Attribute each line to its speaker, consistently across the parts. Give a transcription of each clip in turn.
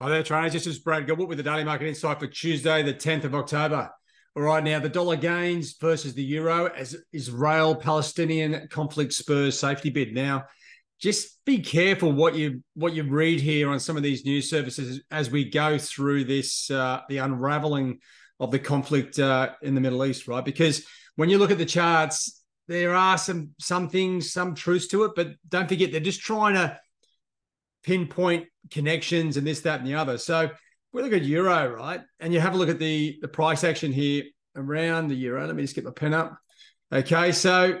Speaker 1: Hi there, traders. This is Brad Gilbert with the Daily Market Insight for Tuesday, the 10th of October. All right, now the dollar gains versus the euro as Israel-Palestinian conflict spurs safety bid. Now, just be careful what you read here on some of these news services as we go through this the unraveling of the conflict in the Middle East, right? Because when you look at the charts, there are some things, some truths to it, but don't forget they're just trying to pinpoint connections and this, that, and the other. So we look at euro, right? And you have a look at the price action here around the euro. Let me just get my pen up. Okay, so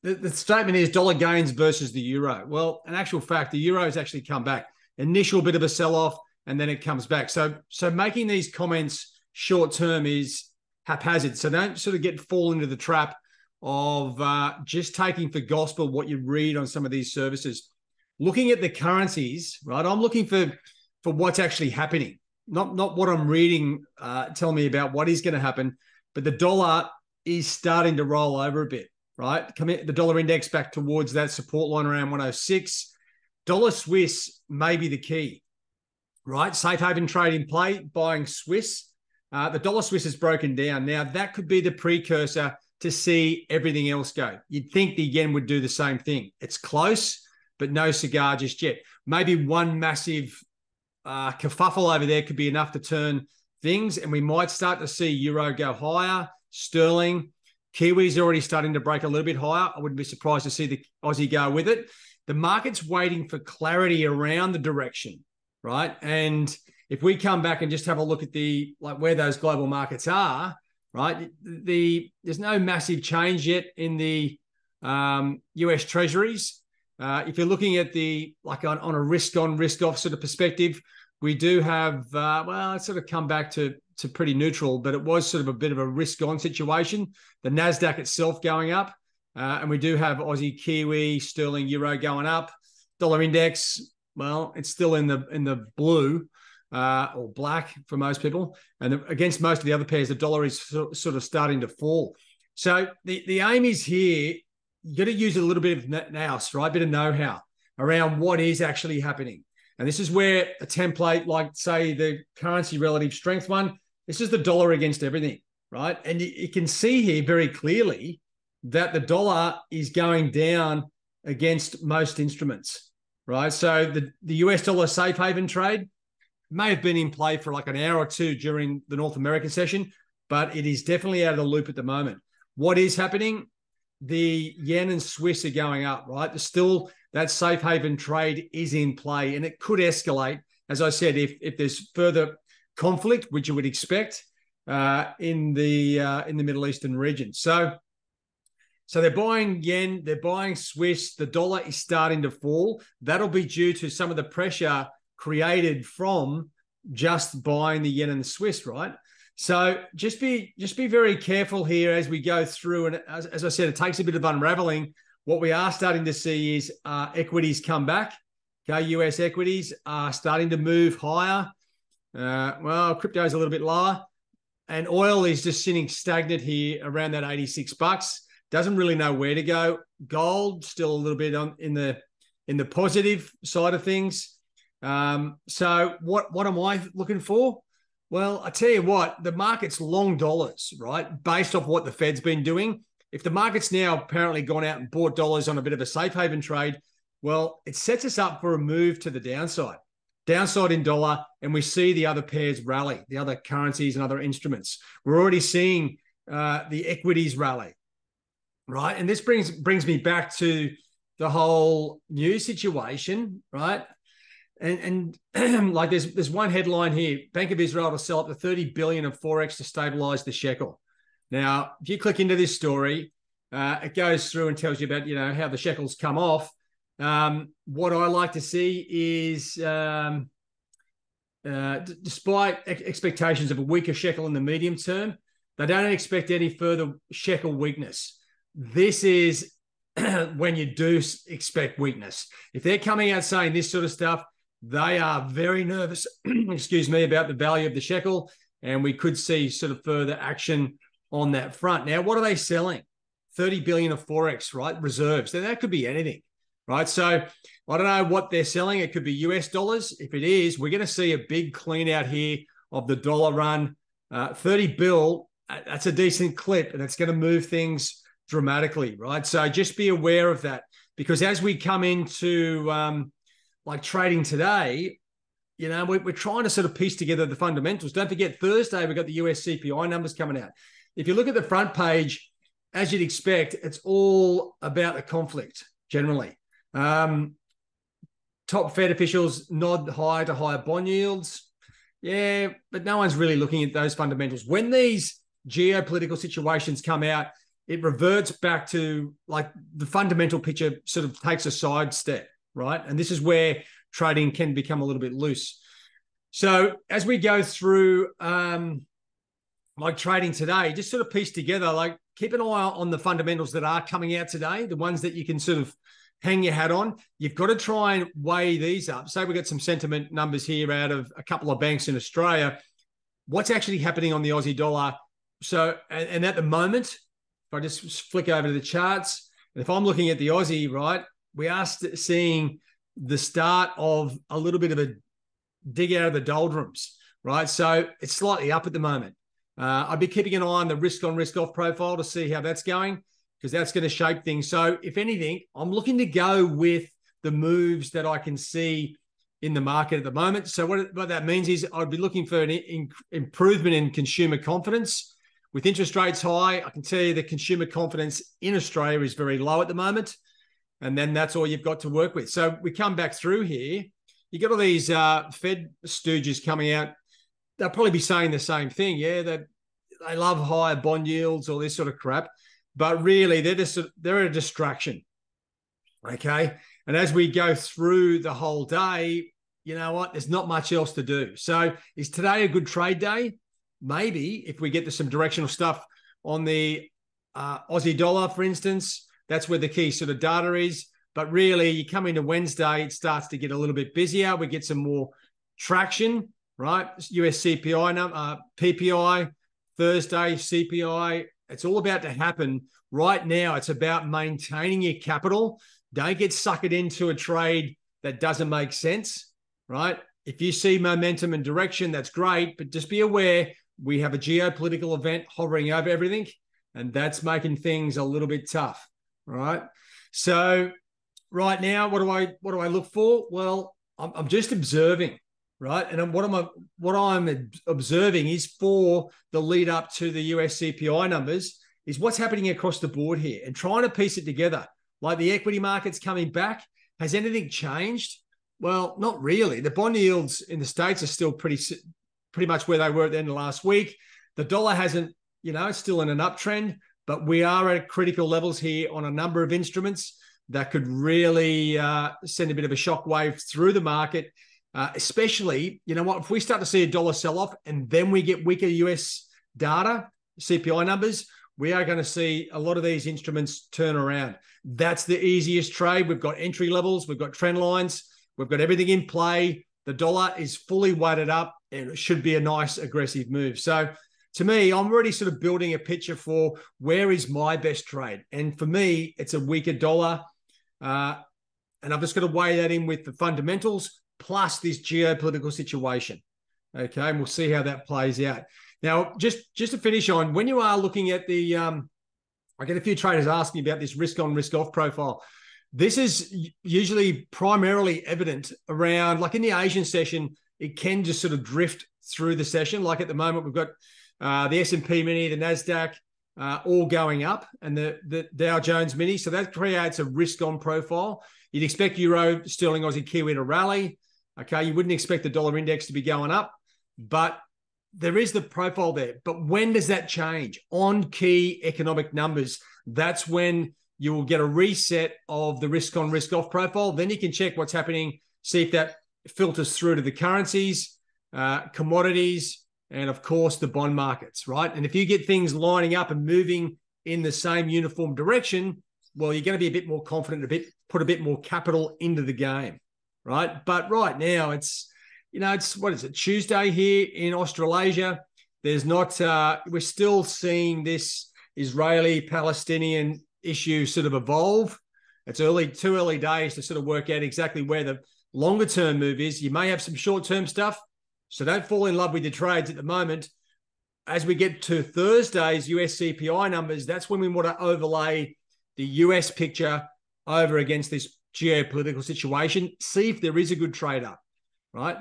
Speaker 1: the statement is dollar gains versus the euro. Well, in actual fact, the euro has actually come back. Initial bit of a sell-off, and then it comes back. So making these comments short-term is haphazard. So don't sort of fall into the trap of just taking for gospel what you read on some of these services. Looking at the currencies, right? I'm looking for what's actually happening, not what I'm reading telling me about what is going to happen, but the dollar is starting to roll over a bit, right? The dollar index back towards that support line around 106. Dollar Swiss may be the key, right? Safe haven trade in play, buying Swiss. The dollar Swiss has broken down. Now, that could be the precursor to see everything else go. You'd think the yen would do the same thing. It's close, but no cigar just yet. Maybe one massive kerfuffle over there could be enough to turn things, and we might start to see euro go higher, sterling. Kiwi's already starting to break a little bit higher. I wouldn't be surprised to see the Aussie go with it. The market's waiting for clarity around the direction, right? And if we come back and just have a look at where those global markets are, right? There's no massive change yet in the US Treasuries. If you're looking at on a risk-on, risk-off sort of perspective, we do have, it's sort of come back to pretty neutral, but it was sort of a bit of a risk-on situation. The NASDAQ itself going up, and we do have Aussie, Kiwi, sterling, euro going up. Dollar index, well, it's still in the blue or black for most people. And against most of the other pairs, the dollar is sort of starting to fall. So the aim is here, you got to use a little bit of nous, right? A bit of know-how around what is actually happening. And this is where a template like, say, the currency relative strength one, this is the dollar against everything, right? And you can see here very clearly that the dollar is going down against most instruments, right? So the US dollar safe haven trade may have been in play for like an hour or two during the North American session, but it is definitely out of the loop at the moment. What is happening? The yen and Swiss are going up, right? There's still that safe haven trade is in play, and it could escalate, as I said, if there's further conflict, which you would expect in the Middle Eastern region. So they're buying yen, they're buying Swiss. The dollar is starting to fall. That'll be due to some of the pressure created from just buying the yen and the Swiss, right? So just be very careful here as we go through. And as I said, it takes a bit of unraveling. What we are starting to see is equities come back. Okay, US equities are starting to move higher. Crypto is a little bit lower. And oil is just sitting stagnant here around that $86. Doesn't really know where to go. Gold still a little bit in the positive side of things. So what am I looking for? Well, I tell you what, the market's long dollars, right? Based off what the Fed's been doing. If the market's now apparently gone out and bought dollars on a bit of a safe haven trade, well, it sets us up for a move to the downside in dollar, and we see the other pairs rally, the other currencies and other instruments. We're already seeing the equities rally, right? And this brings me back to the whole news situation, right? And like there's one headline here: Bank of Israel to sell up to 30 billion of forex to stabilize the shekel. Now, if you click into this story, it goes through and tells you about how the shekels come off. What I like to see is, despite expectations of a weaker shekel in the medium term, they don't expect any further shekel weakness. This is when you do expect weakness. If they're coming out saying this sort of stuff, they are very nervous, about the value of the shekel, and we could see sort of further action on that front. Now, what are they selling? 30 billion of forex, right? Reserves. Now, that could be anything. right? So I don't know what they're selling. It could be US dollars. If it is, we're going to see a big clean out here of the dollar run. 30 bill, that's a decent clip, and it's going to move things dramatically, right? So just be aware of that, because as we come into like trading today, you know, we're trying to sort of piece together the fundamentals. Don't forget, Thursday, we've got the US CPI numbers coming out. If you look at the front page, as you'd expect, it's all about the conflict generally. Top Fed officials nod higher to higher bond yields. Yeah, but no one's really looking at those fundamentals. When these geopolitical situations come out, it reverts back to like the fundamental picture sort of takes a sidestep, right? And this is where trading can become a little bit loose. So as we go through like trading today, just sort of piece together, like keep an eye on the fundamentals that are coming out today, the ones that you can sort of hang your hat on. You've got to try and weigh these up. Say we've got some sentiment numbers here out of a couple of banks in Australia. What's actually happening on the Aussie dollar? So, and at the moment, if I just flick over to the charts, and if I'm looking at the Aussie, right, we are seeing the start of a little bit of a dig out of the doldrums, right? So it's slightly up at the moment. I'd be keeping an eye on the risk on, risk off profile to see how that's going, because that's going to shape things. So if anything, I'm looking to go with the moves that I can see in the market at the moment. So what that means is I'd be looking for an improvement in consumer confidence. With interest rates high, I can tell you the consumer confidence in Australia is very low at the moment. And then that's all you've got to work with. So we come back through here. You got all these Fed stooges coming out. They'll probably be saying the same thing. Yeah, that they love higher bond yields, all this sort of crap. But really, they're a distraction. Okay. And as we go through the whole day, you know what? There's not much else to do. So is today a good trade day? Maybe if we get to some directional stuff on the Aussie dollar, for instance, that's where the key sort of data is. But really, you come into Wednesday, it starts to get a little bit busier. We get some more traction, right? US CPI, PPI, Thursday, CPI. It's all about to happen. Right now, it's about maintaining your capital. Don't get suckered into a trade that doesn't make sense, right? If you see momentum and direction, that's great. But just be aware, we have a geopolitical event hovering over everything, and that's making things a little bit tough, right? So right now, what do I look for? Well, I'm just observing, right? And what I'm observing is for the lead up to the US CPI numbers is what's happening across the board here and trying to piece it together. Like the equity market's coming back. Has anything changed? Well, not really. The bond yields in the States are still pretty much where they were at the end of last week. The dollar hasn't, it's still in an uptrend, but we are at critical levels here on a number of instruments that could really send a bit of a shockwave through the market, especially, if we start to see a dollar sell-off and then we get weaker US data, CPI numbers, we are going to see a lot of these instruments turn around. That's the easiest trade. We've got entry levels. We've got trend lines. We've got everything in play. The dollar is fully weighted up, and it should be a nice aggressive move. So to me, I'm already sort of building a picture for where is my best trade. And for me, it's a weaker dollar. And I've just got to weigh that in with the fundamentals plus this geopolitical situation. Okay, and we'll see how that plays out. Now, just to finish on, when you are looking at the, I get a few traders asking about this risk on, risk off profile. This is usually primarily evident around, like in the Asian session, it can just sort of drift through the session. Like at the moment, we've got the S&P mini, the NASDAQ, all going up, and the Dow Jones mini. So that creates a risk on profile. You'd expect Euro, Sterling, Aussie, Kiwi to rally. Okay, you wouldn't expect the dollar index to be going up, but there is the profile there. But when does that change? On key economic numbers, that's when you will get a reset of the risk on, risk off profile. Then you can check what's happening, see if that filters through to the currencies, commodities, and of course the bond markets, right? And if you get things lining up and moving in the same uniform direction, well, you're going to be a bit more confident, put a bit more capital into the game, right? But right now it's what is it, Tuesday here in Australasia. There's not, we're still seeing this Israeli-Palestinian issue sort of evolve. It's too early days to sort of work out exactly where the longer term move is. You may have some short term stuff, so don't fall in love with your trades at the moment. As we get to Thursday's US CPI numbers, that's when we want to overlay the US picture over against this geopolitical situation. See if there is a good trade up, right?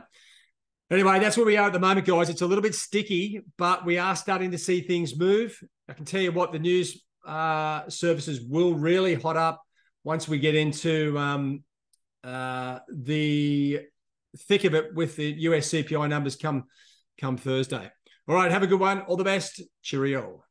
Speaker 1: Anyway, that's where we are at the moment, guys. It's a little bit sticky, but we are starting to see things move. I can tell you what, the news services will really hot up once we get into the thick of it with the US CPI numbers come Thursday. All right, have a good one. All the best. Cheerio.